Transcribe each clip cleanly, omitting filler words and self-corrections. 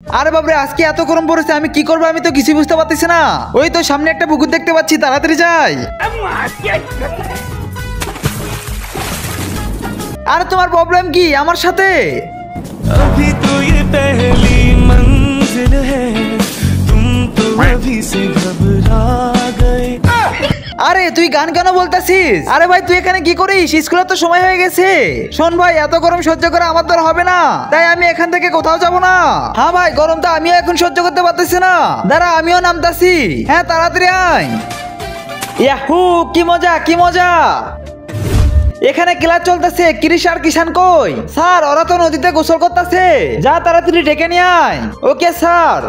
আরে বাবরে, আজকে এত গরম পড়েছে, আমি কি করবো আমি তো কিছু বুঝতে পারতেছি না। ওই তো সামনে একটা পুকুর দেখতে পাচ্ছি, তাড়াতাড়ি যাই। আরে তোমার প্রবলেম কি আমার সাথে? अभी तो ये पहली मंजिल है, तुम तो अभी से घबरा गए। আরে তুই গান কেন বলতাছিস? আরে ভাই তুই এখানে কি করিস? স্কুলে তো সময় হয়ে গেছে। শোন ভাই, এত গরম সহ্য করা আমার দ্বারা হবে না, তাই আমি এখান থেকে কোথাও যাব না। হ্যাঁ ভাই, গরমটা আমিও এখন সহ্য করতে পারতেছি না। দাঁড়া, আমিও নামতাছি। হ্যাঁ তাড়াতাড়ি আয়। ইয়াহু, কি মজা কি মজা। এখানে ক্লাস চলতেছে। কৃষ আর কিষান কই? স্যার ওরা তো নদীতে গোসল করতেছে, যা তাড়াতাড়ি ডেকে নিয়ে আয়। Okay sir.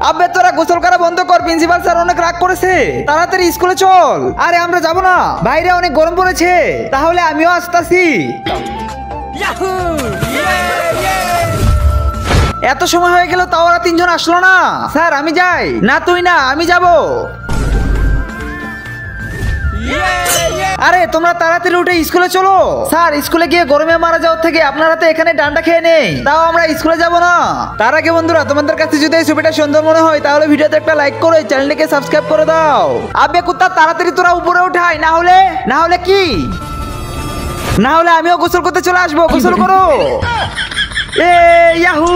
আবে তোরা গোসল করা বন্ধ কর, প্রিন্সিপাল স্যার অনেক রাগ করেছে। তাড়াতাড়ি স্কুলে চল। আরে আমরা যাব না, বাইরে অনেক গরম পড়েছে। তাহলে আমিও আসতাছি। এত সময় হয়ে গেল তাও ওরা তিনজন আসলো না। স্যার আমি যাই। না তুই না, আমি যাব। আরে তোমরা তাড়াতাড়ি উঠে স্কুলে চলো। স্যার স্কুলে গিয়ে গরমে মারা যাওয়ার থেকে আপনারা তো এখানে ডান্ডা খেয়ে নেই, তাও আমরা স্কুলে যাব না। তার আগে বন্ধুরা, তোমাদের কাছে যদি এই ছবিটা সুন্দর মনে হয় তাহলে ভিডিওতে একটা লাইক করে চ্যানেলটিকে সাবস্ক্রাইব করে দাও। আবে কুত্তা, তাড়াতাড়ি তোরা উপরে উঠাই, না হলে কি? না হলে আমিও গোসল করতে চলে আসবো। গোসল করো। এ ইয়াহু।